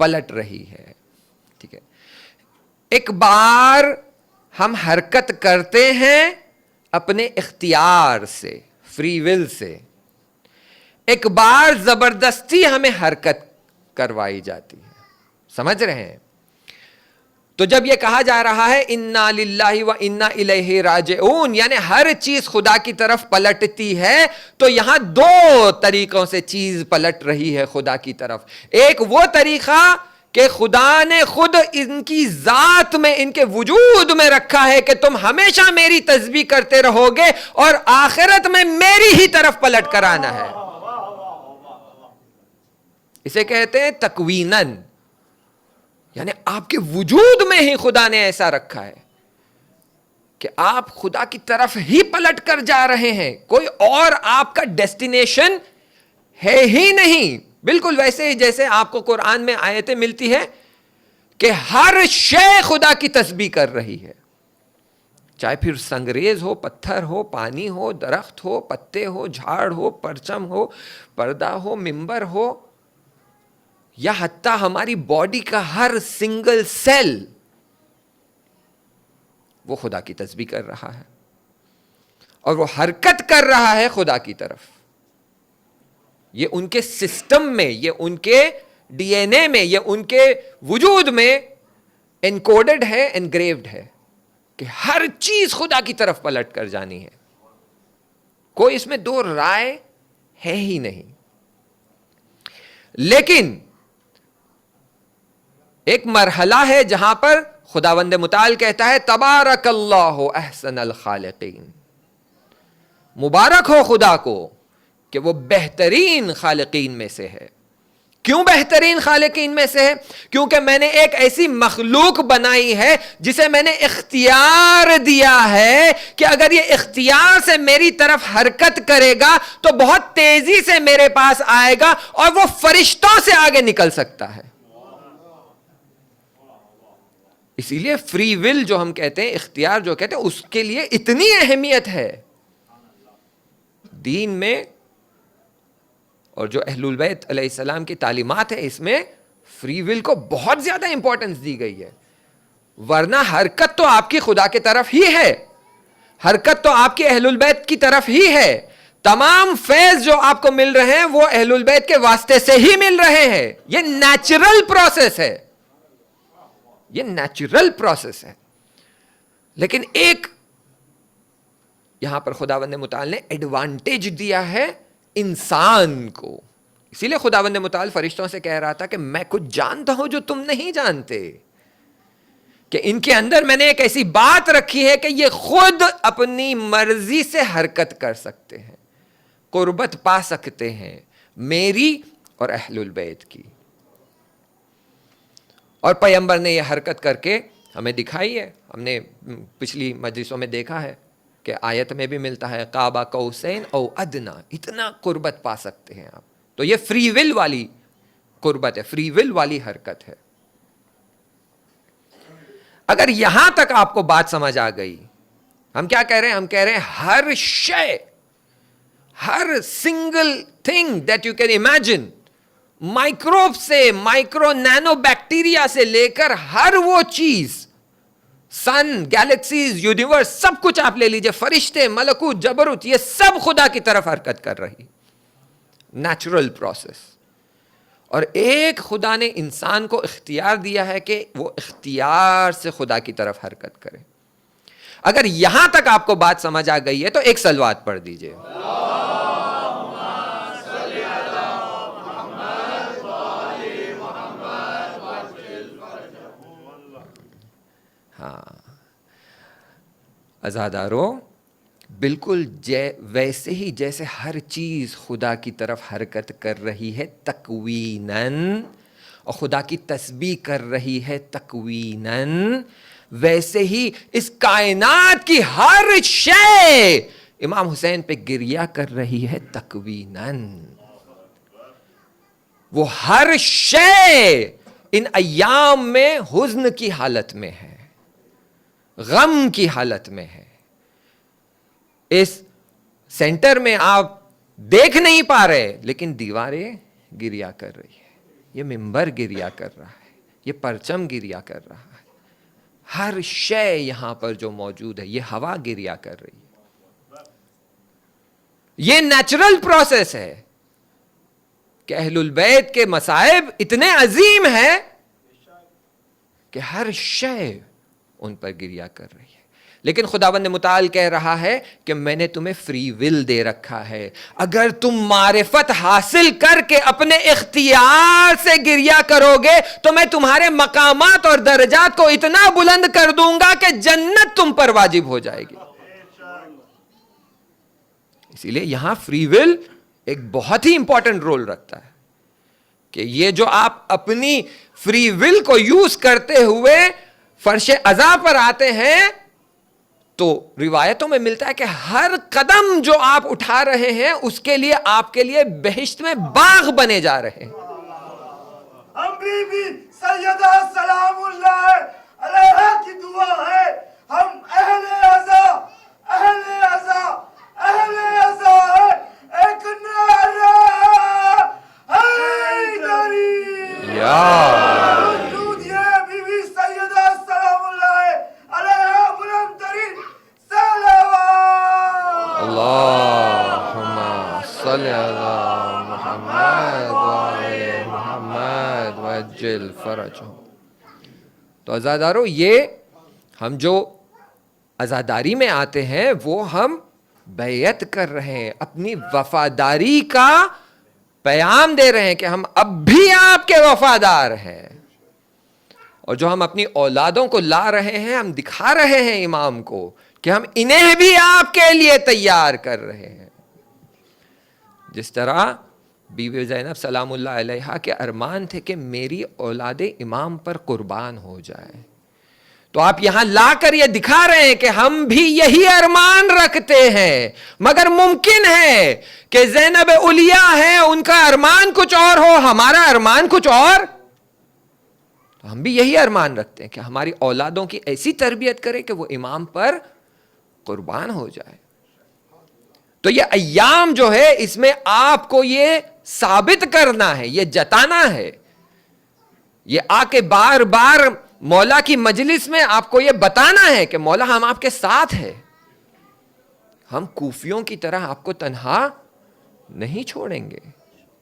پلٹ رہی ہے. ٹھیک ہے، ایک بار ہم حرکت کرتے ہیں اپنے اختیار سے، فری ول سے، ایک بار زبردستی ہمیں حرکت کروائی جاتی ہے. سمجھ رہے ہیں؟ تو جب یہ کہا جا رہا ہے انا للہ و انا الیہ راجعون، یعنی ہر چیز خدا کی طرف پلٹتی ہے، تو یہاں دو طریقوں سے چیز پلٹ رہی ہے خدا کی طرف. ایک وہ طریقہ کہ خدا نے خود ان کی ذات میں، ان کے وجود میں رکھا ہے کہ تم ہمیشہ میری تسبیح کرتے رہو گے اور آخرت میں میری ہی طرف پلٹ کر آنا ہے. اسے کہتے ہیں تکویناً، یعنی آپ کے وجود میں ہی خدا نے ایسا رکھا ہے کہ آپ خدا کی طرف ہی پلٹ کر جا رہے ہیں. کوئی اور آپ کا ڈیسٹینیشن ہے ہی نہیں. بالکل ویسے ہی جیسے آپ کو قرآن میں آیتیں ملتی ہے کہ ہر شے خدا کی تسبیح کر رہی ہے، چاہے پھر سنگریز ہو، پتھر ہو، پانی ہو، درخت ہو، پتے ہو، جھاڑ ہو، پرچم ہو، پردہ ہو، ممبر ہو، یا حتیٰ ہماری باڈی کا ہر سنگل سیل وہ خدا کی تسبیح کر رہا ہے اور وہ حرکت کر رہا ہے خدا کی طرف. یہ ان کے سسٹم میں، یہ ان کے ڈی این اے میں، یہ ان کے وجود میں انکوڈڈ ہے، انگریوڈ ہے کہ ہر چیز خدا کی طرف پلٹ کر جانی ہے. کوئی اس میں دو رائے ہے ہی نہیں. لیکن ایک مرحلہ ہے جہاں پر خداوند متعال کہتا ہے تبارک اللہ احسن الخالقین، مبارک ہو خدا کو کہ وہ بہترین خالقین میں سے ہے. کیوں بہترین خالقین میں سے ہے؟ کیونکہ میں نے ایک ایسی مخلوق بنائی ہے جسے میں نے اختیار دیا ہے کہ اگر یہ اختیار سے میری طرف حرکت کرے گا تو بہت تیزی سے میرے پاس آئے گا اور وہ فرشتوں سے آگے نکل سکتا ہے. اسی لیے فری ول جو ہم کہتے ہیں، اختیار جو کہتے ہیں، اس کے لیے اتنی اہمیت ہے دین میں. اور جو اہل البیت علیہ السلام کی تعلیمات ہے اس میں فری ول کو بہت زیادہ امپورٹنس دی گئی ہے. ورنہ حرکت تو آپ کی خدا کی طرف ہی ہے، حرکت تو آپ کی اہل البیت کی طرف ہی ہے. تمام فیض جو آپ کو مل رہے ہیں وہ اہل البیت کے واسطے سے ہی مل رہے ہیں. یہ نیچرل پروسیس ہے، یہ نیچرل پروسیس ہے. لیکن ایک یہاں پر خداوند متعال نے ایڈوانٹیج دیا ہے انسان کو. اسی لیے خداوند متعال فرشتوں سے کہہ رہا تھا کہ میں کچھ جانتا ہوں جو تم نہیں جانتے، کہ ان کے اندر میں نے ایک ایسی بات رکھی ہے کہ یہ خود اپنی مرضی سے حرکت کر سکتے ہیں، قربت پا سکتے ہیں میری اور اہل البیت کی. اور پیغمبر نے یہ حرکت کر کے ہمیں دکھائی ہے. ہم نے پچھلی مجلسوں میں دیکھا ہے کہ آیت میں بھی ملتا ہے قاب قوسین او ادنا، اتنا قربت پا سکتے ہیں آپ. تو یہ فری ول والی قربت ہے, فری ول والی حرکت ہے. اگر یہاں تک آپ کو بات سمجھ آ گئی, ہم کیا کہہ رہے ہیں؟ ہم کہہ رہے ہیں ہر شے, ہر single thing that you can imagine, microbe سے مائکرو نینو بیکٹیریا سے لے کر ہر وہ چیز, سن, گیلیکسیز, یونیورس, سب کچھ آپ لے لیجئے, فرشتے, ملکوت, جبروت, یہ سب خدا کی طرف حرکت کر رہی, نیچرل پروسیس. اور ایک خدا نے انسان کو اختیار دیا ہے کہ وہ اختیار سے خدا کی طرف حرکت کرے. اگر یہاں تک آپ کو بات سمجھ آ گئی ہے تو ایک صلوات پڑھ دیجئے. ہاں عزادارو, بالکل ویسے ہی جیسے ہر چیز خدا کی طرف حرکت کر رہی ہے تکویناً, اور خدا کی تسبیح کر رہی ہے تکویناً, ویسے ہی اس کائنات کی ہر شے امام حسین پہ گریہ کر رہی ہے تکویناً. وہ ہر شے ان ایام میں حزن کی حالت میں ہے, غم کی حالت میں ہے. اس سینٹر میں آپ دیکھ نہیں پا رہے, لیکن دیواریں گریہ کر رہی ہے, یہ منبر گریہ کر رہا ہے, یہ پرچم گریہ کر رہا ہے, ہر شے یہاں پر جو موجود ہے, یہ ہوا گریہ کر رہی ہے. یہ نیچرل پروسیس ہے کہ اہل البیت کے مصائب اتنے عظیم ہیں کہ ہر شے ان پر گریہ کر رہی ہے. لیکن خداوند متعال کہہ رہا ہے کہ میں نے تمہیں فری ول دے رکھا ہے, اگر تم معرفت حاصل کر کے اپنے اختیار سے گریہ کرو گے تو میں تمہارے مقامات اور درجات کو اتنا بلند کر دوں گا کہ جنت تم پر واجب ہو جائے گی. اسی لیے یہاں فری ول ایک بہت ہی امپورٹنٹ رول رکھتا ہے کہ یہ جو آپ اپنی فری ول کو یوز کرتے ہوئے فرش عزا پر آتے ہیں, تو روایتوں میں ملتا ہے کہ ہر قدم جو آپ اٹھا رہے ہیں اس کے لیے آپ کے لیے بہشت میں باغ بنے جا رہے ہیں. ہم بی سیدہ سلام اللہ علیہا کی دعا ہے, ہم اہل عزا ہے, ایک نعرہ حیدری. موجود یہ بی بی سیدہ سلام اللہ علیہا بلند ترین صلوات. اللہم صلی علی محمد وعلی محمد وعجل فرجہم. تو عزادارو, یہ ہم جو عزاداری میں آتے ہیں وہ ہم بیعت کر رہے ہیں, اپنی وفاداری کا پیام دے رہے ہیں کہ ہم اب بھی آپ کے وفادار ہیں. اور جو ہم اپنی اولادوں کو لا رہے ہیں, ہم دکھا رہے ہیں امام کو کہ ہم انہیں بھی آپ کے لیے تیار کر رہے ہیں. جس طرح بی بی زینب سلام اللہ علیہا کے ارمان تھے کہ میری اولاد امام پر قربان ہو جائے, تو آپ یہاں لا کر یہ دکھا رہے ہیں کہ ہم بھی یہی ارمان رکھتے ہیں. مگر ممکن ہے کہ زینب علیہ ہے, ان کا ارمان کچھ اور ہو, ہمارا ارمان کچھ اور. تو ہم بھی یہی ارمان رکھتے ہیں کہ ہماری اولادوں کی ایسی تربیت کرے کہ وہ امام پر قربان ہو جائے. تو یہ ایام جو ہے اس میں آپ کو یہ ثابت کرنا ہے, یہ جتانا ہے, یہ آ کے بار بار مولا کی مجلس میں آپ کو یہ بتانا ہے کہ مولا ہم آپ کے ساتھ ہیں, ہم کوفیوں کی طرح آپ کو تنہا نہیں چھوڑیں گے.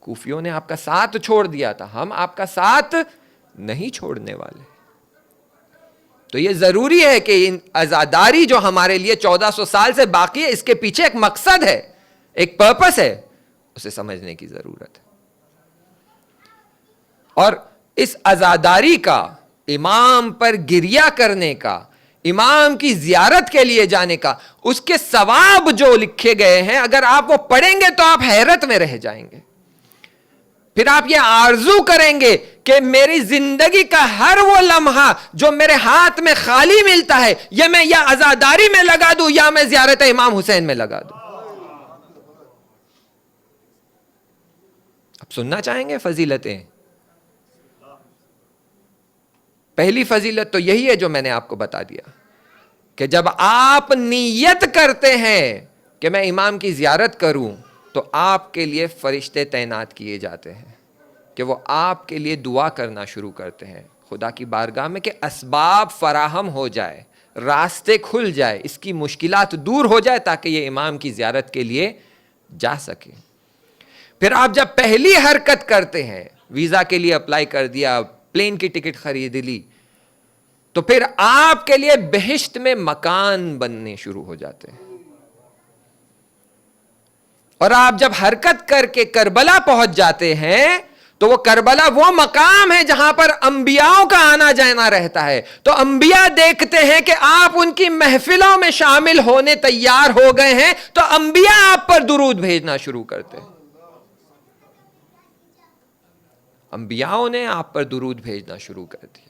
کوفیوں نے آپ کا ساتھ چھوڑ دیا تھا, ہم آپ کا ساتھ نہیں چھوڑنے والے. تو یہ ضروری ہے کہ ان عزاداری جو ہمارے لیے 1400 سال سے باقی ہے, اس کے پیچھے ایک مقصد ہے, ایک پرپس ہے, اسے سمجھنے کی ضرورت ہے. اور اس عزاداری کا, امام پر گریہ کرنے کا, امام کی زیارت کے لیے جانے کا, اس کے ثواب جو لکھے گئے ہیں, اگر آپ وہ پڑھیں گے تو آپ حیرت میں رہ جائیں گے. پھر آپ یہ آرزو کریں گے کہ میری زندگی کا ہر وہ لمحہ جو میرے ہاتھ میں خالی ملتا ہے, یہ میں یا عزاداری میں لگا دوں یا میں زیارت امام حسین میں لگا دوں. اب سننا چاہیں گے فضیلتیں پہلی فضیلت تو یہی ہے جو میں نے آپ کو بتا دیا کہ جب آپ نیت کرتے ہیں کہ میں امام کی زیارت کروں تو آپ کے لیے فرشتے تعینات کیے جاتے ہیں کہ وہ آپ کے لیے دعا کرنا شروع کرتے ہیں خدا کی بارگاہ میں کہ اسباب فراہم ہو جائے, راستے کھل جائے, اس کی مشکلات دور ہو جائے تاکہ یہ امام کی زیارت کے لیے جا سکے. پھر آپ جب پہلی حرکت کرتے ہیں, ویزا کے لیے اپلائی کر دیا, پلین کی ٹکٹ خرید لی, تو پھر آپ کے لیے بہشت میں مکان بننے شروع ہو جاتے ہیں. اور آپ جب حرکت کر کے کربلا پہنچ جاتے ہیں تو وہ کربلا وہ مقام ہے جہاں پر انبیاءوں کا آنا جانا رہتا ہے. تو انبیاء دیکھتے ہیں کہ آپ ان کی محفلوں میں شامل ہونے تیار ہو گئے ہیں تو انبیاء آپ پر درود بھیجنا شروع کرتے ہیں. انبیاءوں نے آپ پر درود بھیجنا شروع کر دیا.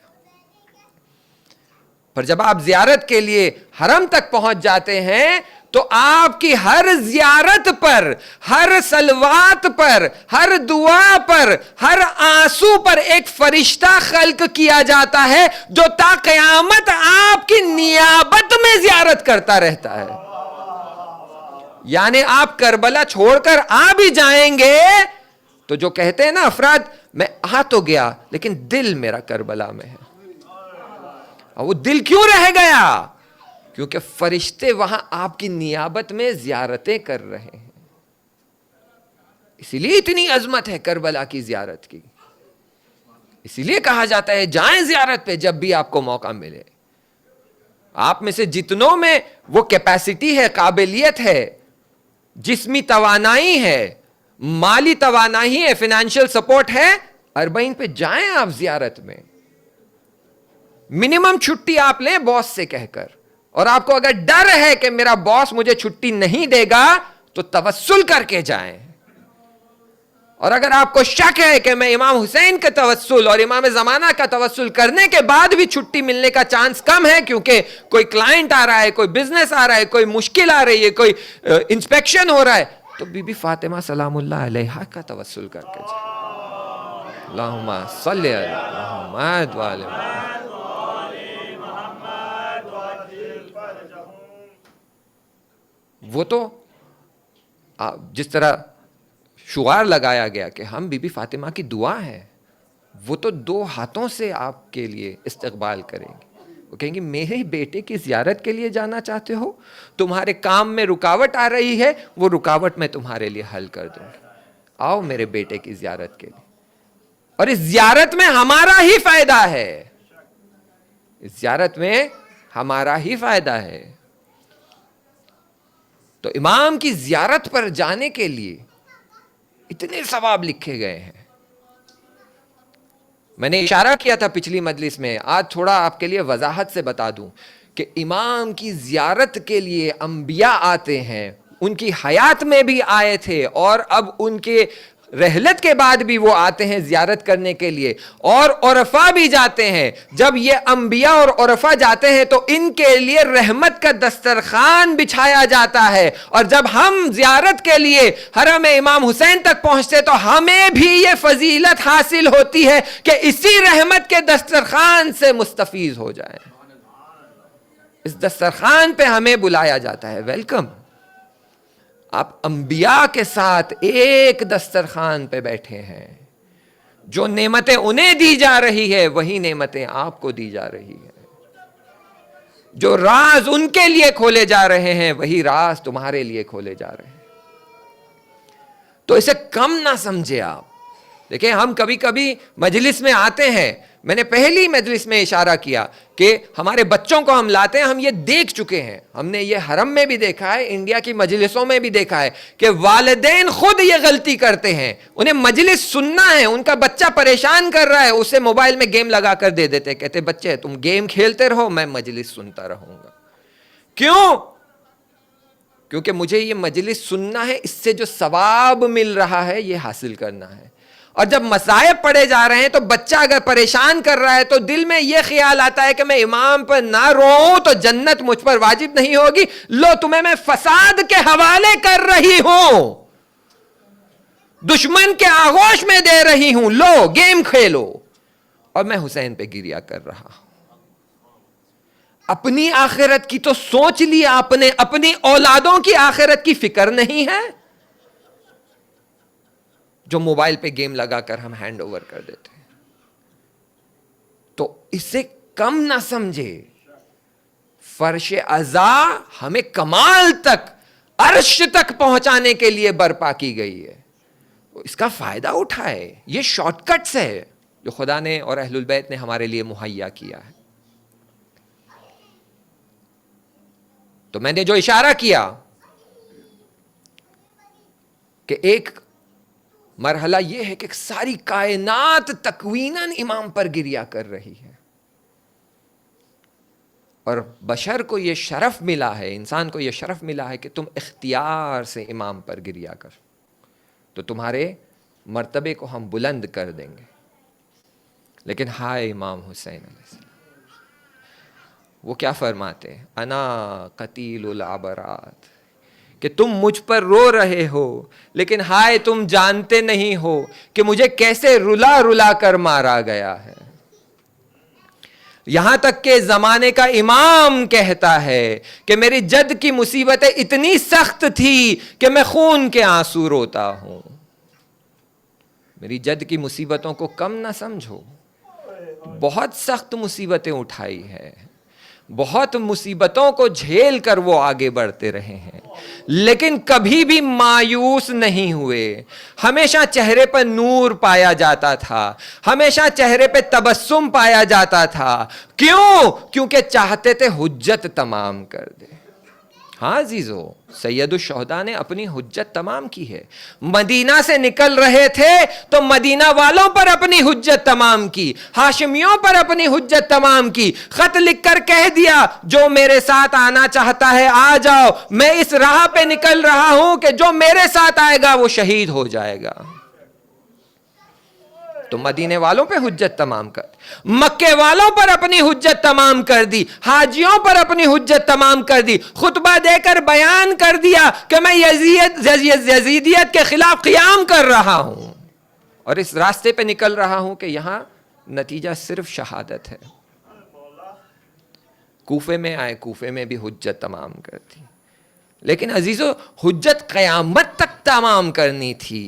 پر جب آپ زیارت کے لیے حرم تک پہنچ جاتے ہیں تو آپ کی ہر زیارت پر, ہر صلوات پر, ہر دعا پر, ہر آنسو پر ایک فرشتہ خلق کیا جاتا ہے جو تا قیامت آپ کی نیابت میں زیارت کرتا رہتا ہے. یعنی آپ کربلا چھوڑ کر آ بھی جائیں گے تو جو کہتے ہیں نا افراد, میں آ تو گیا لیکن دل میرا کربلا میں ہے. اور وہ دل کیوں رہ گیا؟ کیونکہ فرشتے وہاں آپ کی نیابت میں زیارتیں کر رہے ہیں. اسی لیے اتنی عظمت ہے کربلا کی زیارت کی. اسی لیے کہا جاتا ہے جائیں زیارت پہ جب بھی آپ کو موقع ملے. آپ میں سے جتنوں میں وہ کیپیسٹی ہے, قابلیت ہے, جسمی توانائی ہے, مالی توانائی ہے, فائنینشیل سپورٹ ہے, اربعین پہ جائیں آپ زیارت میں. منیمم چھٹی آپ لیں باس سے کہہ کر, اور آپ کو اگر ڈر ہے کہ میرا باس مجھے چھٹی نہیں دے گا تو توسل کر کے جائیں. اور اگر آپ کو شک ہے کہ میں امام حسین کا توسل اور امام زمانہ کا توسل کرنے کے بعد بھی چھٹی ملنے کا چانس کم ہے کیونکہ کوئی کلائنٹ آ رہا ہے, کوئی بزنس آ رہا ہے, کوئی مشکل آ رہی ہے, کوئی انسپیکشن ہو رہا ہے, تو بی بی فاطمہ سلام اللہ علیہا کا توسل کر کے جائیں. اللہم صلی علی محمد و آل محمد. وہ تو جس طرح شعار لگایا گیا کہ ہم بی بی فاطمہ کی دعا ہے, وہ تو 2 ہاتھوں سے آپ کے لیے استقبال کریں گے. وہ کہیں گے میرے بیٹے کی زیارت کے لیے جانا چاہتے ہو, تمہارے کام میں رکاوٹ آ رہی ہے, وہ رکاوٹ میں تمہارے لیے حل کر دوں گی, آؤ میرے بیٹے کی زیارت کے لیے. اور اس زیارت میں ہمارا ہی فائدہ ہے, اس زیارت میں ہمارا ہی فائدہ ہے. تو امام کی زیارت پر جانے کے لیے اتنے ثواب لکھے گئے ہیں. میں نے اشارہ کیا تھا پچھلی مجلس میں, آج تھوڑا آپ کے لیے وضاحت سے بتا دوں کہ امام کی زیارت کے لیے انبیاء آتے ہیں, ان کی حیات میں بھی آئے تھے اور اب ان کے رحلت کے بعد بھی وہ آتے ہیں زیارت کرنے کے لیے, اور عرفہ بھی جاتے ہیں. جب یہ انبیاء اور عرفہ جاتے ہیں تو ان کے لیے رحمت کا دسترخوان بچھایا جاتا ہے, اور جب ہم زیارت کے لیے حرم امام حسین تک پہنچتے تو ہمیں بھی یہ فضیلت حاصل ہوتی ہے کہ اسی رحمت کے دسترخوان سے مستفیض ہو جائیں. اس دسترخوان پہ ہمیں بلایا جاتا ہے, ویلکم. آپ انبیاء کے ساتھ ایک دسترخوان پہ بیٹھے ہیں. جو نعمتیں انہیں دی جا رہی ہے وہی نعمتیں آپ کو دی جا رہی ہے. جو راز ان کے لیے کھولے جا رہے ہیں وہی راز تمہارے لیے کھولے جا رہے ہیں. تو اسے کم نہ سمجھے آپ. دیکھیں ہم کبھی کبھی مجلس میں آتے ہیں, میں نے پہلی مجلس میں اشارہ کیا کہ ہمارے بچوں کو ہم لاتے ہیں, ہم یہ دیکھ چکے ہیں, ہم نے یہ حرم میں بھی دیکھا ہے, انڈیا کی مجلسوں میں بھی دیکھا ہے کہ والدین خود یہ غلطی کرتے ہیں. انہیں مجلس سننا ہے, ان کا بچہ پریشان کر رہا ہے, اسے موبائل میں گیم لگا کر دے دیتے, کہتے بچے تم گیم کھیلتے رہو, میں مجلس سنتا رہوں گا. کیوں؟ کیونکہ مجھے یہ مجلس سننا ہے, اس سے جو ثواب مل رہا ہے یہ حاصل کرنا ہے. اور جب مصائب پڑے جا رہے ہیں تو بچہ اگر پریشان کر رہا ہے تو دل میں یہ خیال آتا ہے کہ میں امام پر نہ روؤں تو جنت مجھ پر واجب نہیں ہوگی, لو تمہیں میں فساد کے حوالے کر رہی ہوں, دشمن کے آغوش میں دے رہی ہوں, لو گیم کھیلو. اور میں حسین پہ گریا کر رہا ہوں. اپنی آخرت کی تو سوچ لیا آپ نے, اپنی اولادوں کی آخرت کی فکر نہیں ہے. جو موبائل پہ گیم لگا کر ہم ہینڈ اوور کر دیتے ہیں, تو اس سے کم نہ سمجھے. فرش عزا ہمیں کمال تک, عرش تک پہنچانے کے لیے برپا کی گئی ہے. اس کا فائدہ اٹھائے. یہ شارٹ کٹس ہے جو خدا نے اور اہل البیت نے ہمارے لیے مہیا کیا ہے. تو میں نے جو اشارہ کیا کہ ایک مرحلہ یہ ہے کہ ساری کائنات تکویناً امام پر گریا کر رہی ہے, اور بشر کو یہ شرف ملا ہے, انسان کو یہ شرف ملا ہے کہ تم اختیار سے امام پر گریا کر, تو تمہارے مرتبے کو ہم بلند کر دیں گے. لیکن ہائے امام حسین علیہ السلام, وہ کیا فرماتے ہیں؟ انا قتیل العبرات, کہ تم مجھ پر رو رہے ہو, لیکن ہائے تم جانتے نہیں ہو کہ مجھے کیسے رلا رلا کر مارا گیا ہے. یہاں تک کہ زمانے کا امام کہتا ہے کہ میری جد کی مصیبتیں اتنی سخت تھی کہ میں خون کے آنسو روتا ہوں. میری جد کی مصیبتوں کو کم نہ سمجھو, بہت سخت مصیبتیں اٹھائی ہے, بہت مصیبتوں کو جھیل کر وہ آگے بڑھتے رہے ہیں, لیکن کبھی بھی مایوس نہیں ہوئے. ہمیشہ چہرے پر نور پایا جاتا تھا, ہمیشہ چہرے پہ تبسم پایا جاتا تھا. کیوں؟ کیونکہ چاہتے تھے حجت تمام کر دے. ہاں عزیزو, سید الشہداء نے اپنی حجت تمام کی ہے. مدینہ سے نکل رہے تھے تو مدینہ والوں پر اپنی حجت تمام کی, ہاشمیوں پر اپنی حجت تمام کی. خط لکھ کر کہہ دیا جو میرے ساتھ آنا چاہتا ہے آ جاؤ, میں اس راہ پہ نکل رہا ہوں کہ جو میرے ساتھ آئے گا وہ شہید ہو جائے گا. تو مدینے والوں پہ حجت تمام کر دی, مکے والوں پر اپنی حجت تمام کر دی, حاجیوں پر اپنی حجت تمام کر دی. خطبہ دے کر بیان کر دیا کہ میں یزیدیت کے خلاف قیام کر رہا ہوں اور اس راستے پہ نکل رہا ہوں کہ یہاں نتیجہ صرف شہادت ہے. کوفے میں آئے, کوفے میں بھی حجت تمام کر دی. لیکن عزیزو, حجت قیامت تک تمام کرنی تھی,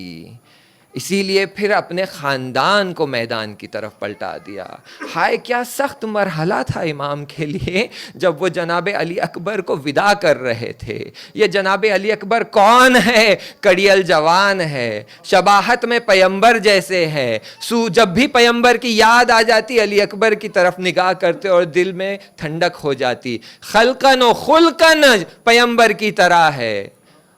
اسی لیے پھر اپنے خاندان کو میدان کی طرف پلٹا دیا. ہائے کیا سخت مرحلہ تھا امام کے لیے جب وہ جناب علی اکبر کو ودا کر رہے تھے. یہ جناب علی اکبر کون ہے؟ کڑیل جوان ہے, شباہت میں پیمبر جیسے ہے. جب بھی پیمبر کی یاد آ جاتی علی اکبر کی طرف نگاہ کرتے اور دل میں ٹھنڈک ہو جاتی. خلقن و خلقن پیمبر کی طرح ہے,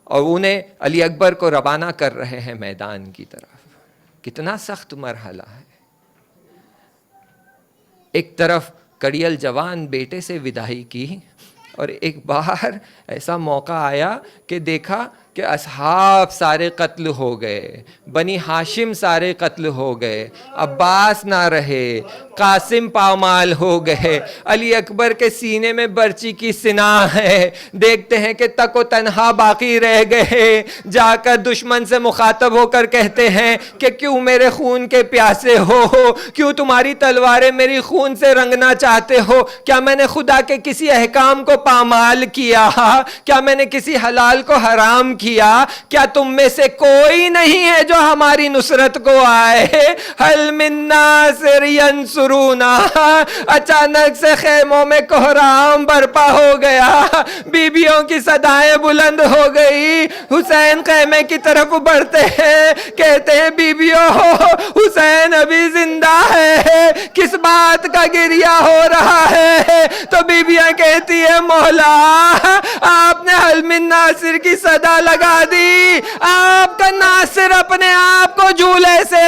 اور انہیں علی اکبر کو روانہ کر رہے ہیں میدان کی طرف. کتنا سخت مرحلہ ہے. ایک طرف کڑیل جوان بیٹے سے وداعی کی, اور ایک باہر ایسا موقع آیا کہ دیکھا کہ اصحاب سارے قتل ہو گئے, بنی ہاشم سارے قتل ہو گئے, عباس نہ رہے, قاسم پامال ہو گئے, علی اکبر کے سینے میں برچی کی سناں ہے. دیکھتے ہیں کہ تک و تنہا باقی رہ گئے. جا کر دشمن سے مخاطب ہو کر کہتے ہیں کہ کیوں میرے خون کے پیاسے ہو, کیوں تمہاری تلواریں میری خون سے رنگنا چاہتے ہو؟ کیا میں نے خدا کے کسی احکام کو پامال کیا؟ کیا میں نے کسی حلال کو حرام کیا؟ کیا تم میں سے کوئی نہیں ہے جو ہماری نصرت کو آئے؟ حل من ناصر ینصرونا. اچانک سے خیموں میں کوہرام برپا ہو گیا, بیبیوں کی صدائیں بلند ہو گئی. حسین خیمے کی طرف بڑھتے ہیں, کہتے ہیں بیبیوں حسین ابھی زندہ ہے, کس بات کا گریہ ہو رہا ہے؟ تو بیبیاں کہتی ہے مولا آپ نے حل من ناصر کی صدا لگا دی, آپ کا ناصر اپنے آپ کو جھولے سے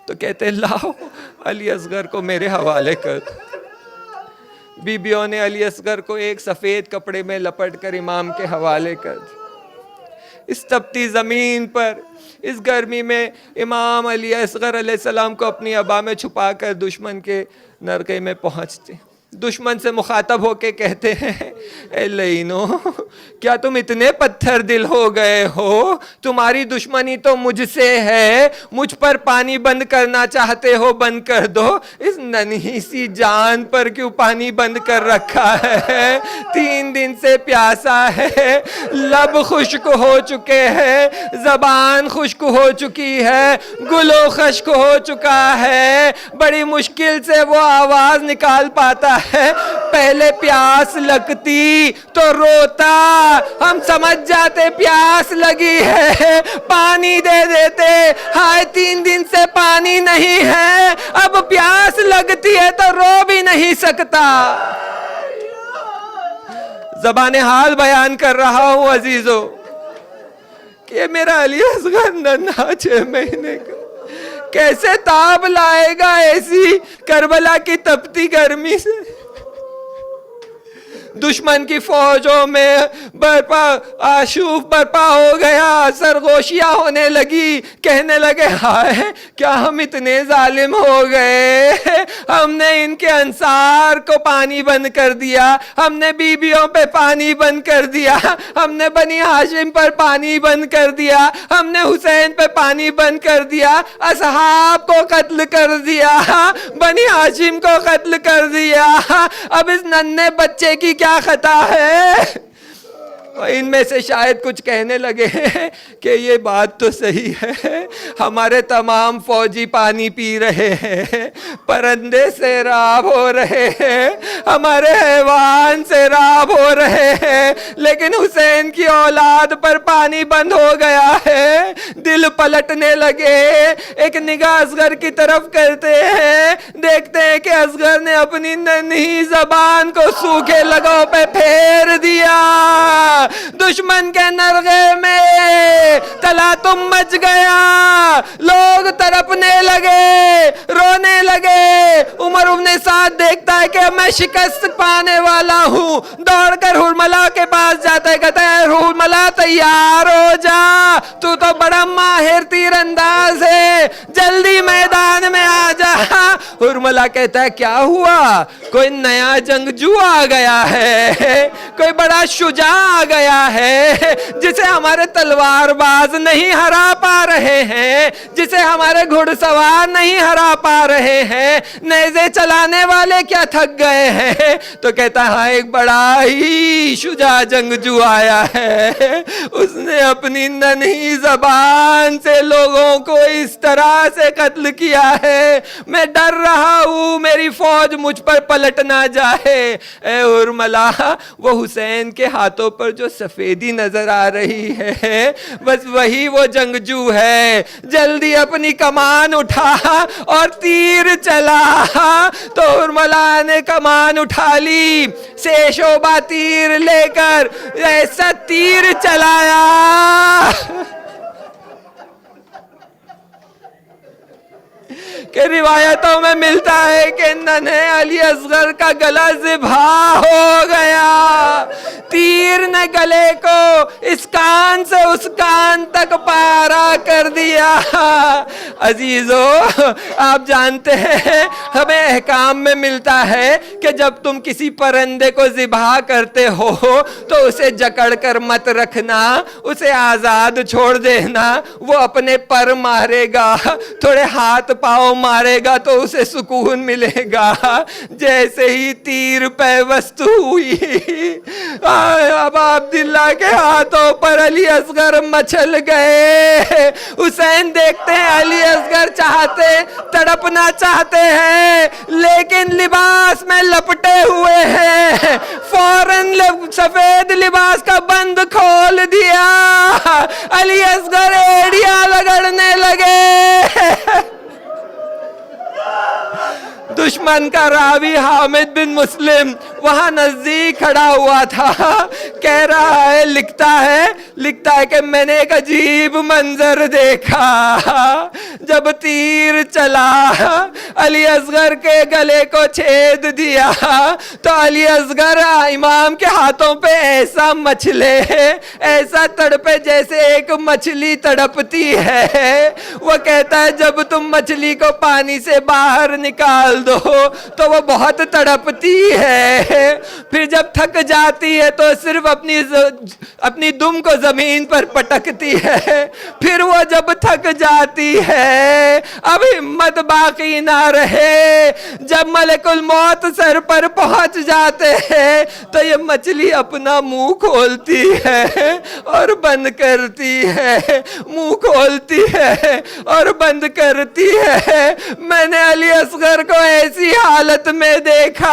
تو کہتے لاؤ علی اصغر کو میرے حوالے کر. بیبیوں نے علی اصغر کو ایک سفید کپڑے میں لپٹ کر امام کے حوالے کر دی. اس تپتی زمین پر, اس گرمی میں امام علی اصغر علیہ السلام کو اپنی عبا میں چھپا کر دشمن کے نرغے میں پہنچتے. دشمن سے مخاطب ہو کے کہتے ہیں اے لعینو کیا تم اتنے پتھر دل ہو گئے ہو؟ تمہاری دشمنی تو مجھ سے ہے، مجھ پر پانی بند کرنا چاہتے ہو، بند کر دو۔ اس ننھی سی جان پر کیوں پانی بند کر رکھا ہے؟ 3 دن سے پیاسا ہے، لب خشک ہو چکے ہیں، زبان خشک ہو چکی ہے، گلو خشک ہو چکا ہے، بڑی مشکل سے وہ آواز نکال پاتا ہے۔ پہلے پیاس لگتی تو روتا، ہم سمجھ جاتے پیاس لگی ہے، پانی دے دیتے۔ ہائے 3 دن سے پانی نہیں ہے، اب پیاس لگتی ہے تو رو بھی نہیں سکتا۔ زبان حال بیان کر رہا ہوں عزیزو کہ میرا علی اصغر ننھا 6 مہینے کا کیسے تاب لائے گا ایسی کربلا کی تپتی گرمی سے؟ دشمن کی فوجوں میں آشوب برپا ہو گیا، سرگوشیاں ہونے لگی، کہنے لگے ہائے کیا ہم اتنے ظالم ہو گئے، ہم نے ان کے انصار کو پانی بند کر دیا، ہم نے بیویوں پہ پانی بند کر دیا، ہم نے بنی ہاشم پر پانی بند کر دیا، ہم نے حسین پہ پانی بند کر دیا، اصحاب کو قتل کر دیا، بنی ہاشم کو قتل کر دیا، اب اس ننھے بچے کی کیا خطا ہے؟ ان میں سے شاید کچھ کہنے لگے کہ یہ بات تو صحیح ہے، ہمارے تمام فوجی پانی پی رہے ہیں، پرندے سیراب ہو رہے ہیں، ہمارے حیوان سیراب ہو رہے ہیں، لیکن حسین کی اولاد پر پانی بند ہو گیا ہے۔ دل پلٹنے لگے، ایک نگاہ اصغر کی طرف کرتے ہیں، دیکھتے ہیں کہ اصغر نے اپنی ننھی زبان کو سوکھے لگاؤ پہ پھیر دیا۔ دشمن کے نرغے میں تلاتم مچ گیا، لوگ تڑپنے لگے، رونے لگے۔ عمر بن سعد دیکھتا ہے کہ میں شکست پانے والا ہوں، دوڑ کر حرملہ کے پاس جاتا ہے، کہتا ہے حرملہ تیار ہو جا، تو بڑا ماہر تیر انداز ہے، جلدی میدان میں آ جا۔ حرملہ کہتا ہے کیا ہوا؟ کوئی نیا جنگجو آ گیا ہے، کوئی بڑا شجاع آ گیا ہے، جسے ہمارے تلوار باز نہیں ہرا پا رہے ہیں، جسے ہمارے گھڑ سوار نہیں ہرا پا رہے ہیں، نیزے چلانے والے کیا تھک گئے ہیں۔ تو کہتا ہے ہاں ایک بڑا ہی شجاع جنگجو آیا ہے، اس نے اپنی ننھی زبان سے لوگوں کو اس طرح سے قتل کیا ہے، میں ڈر رہا ہوں میری فوج مجھ پر پلٹ نہ جائے۔ اے حرملہ، وہ حسین کے ہاتھوں پر جو سفیدی نظر آ رہی ہے بس وہی وہ جنگجو ہے، جلدی اپنی کمان اٹھا اور تیر چلا۔ تو حرملہ نے کمان اٹھا لی، شعبہ تیر لے کر ایسا تیر چلایا کہ روایتوں میں ملتا ہے کہ ننھے علی اصغر کا گلا ذبح ہو گیا، تیر نے گلے کو اس کان سے اس کان تک پارا کر دیا۔ عزیزو آپ جانتے ہیں ہمیں احکام میں ملتا ہے کہ جب تم کسی پرندے کو ذبح کرتے ہو تو اسے جکڑ کر مت رکھنا، اسے آزاد چھوڑ دینا، وہ اپنے پر مارے گا، تھوڑے ہاتھ پاؤں مارے گا تو اسے سکون ملے گا۔ جیسے ہی تیر پیوست ہوئی اب عبداللہ کے ہاتھوں پر علی اصغر مچل گئے۔ حسین دیکھتے ہیں علی اصغر چاہتے تڑپنا چاہتے ہیں لیکن لباس میں لپٹے ہوئے ہیں، فوراً سفید لباس کا بند کھول دیا، علی اصغر ایڑیاں رگڑنے لگے۔ دشمن کا راوی حامد بن مسلم وہاں نزدیک کھڑا ہوا تھا، کہہ رہا ہے لکھتا ہے کہ میں نے ایک عجیب منظر دیکھا، جب تیر چلا علی اصغر کے گلے کو چھید دیا تو علی اصغر امام کے ہاتھوں پہ ایسا مچلے، ایسا تڑپے جیسے ایک مچھلی تڑپتی ہے۔ وہ کہتا ہے جب تم مچھلی کو پانی سے باہر نکال دو تو وہ بہت تڑپتی ہے، پھر جب تھک جاتی ہے تو صرف اپنی دم کو زمین پر پٹکتی ہے، پھر وہ جب تھک جاتی ہے اب ہمت باقی نہ رہے، جب ملک الموت سر پر پہنچ جاتے ہیں تو یہ مچھلی اپنا منہ کھولتی ہے اور بند کرتی ہے، منہ کھولتی ہے اور بند کرتی ہے۔ میں نے علی اصغر کو ایسی حالت میں دیکھا،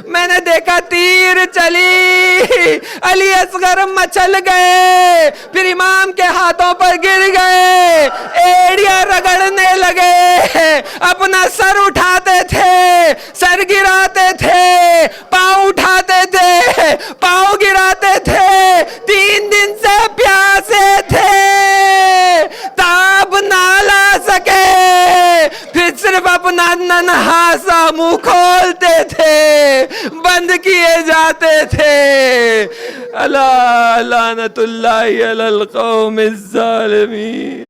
میں نے دیکھا تیر چلی، علی اصغر مچل گئے، پھر امام کے ہاتھوں پر گر گئے، ایڑیاں رگڑنے لگے، اپنا سر اٹھاتے تھے، سر گراتے تھے، پاؤں اٹھاتے تھے، پاؤں گراتے تھے، 3 دن سے پیاسے تھے، تاب نہ لا سکے، پھر صرف اپنا ننہا سا منہ کھولتے تھے، بند کیے جاتے تھے۔ الا لعنت اللہ علی القوم الظالمین۔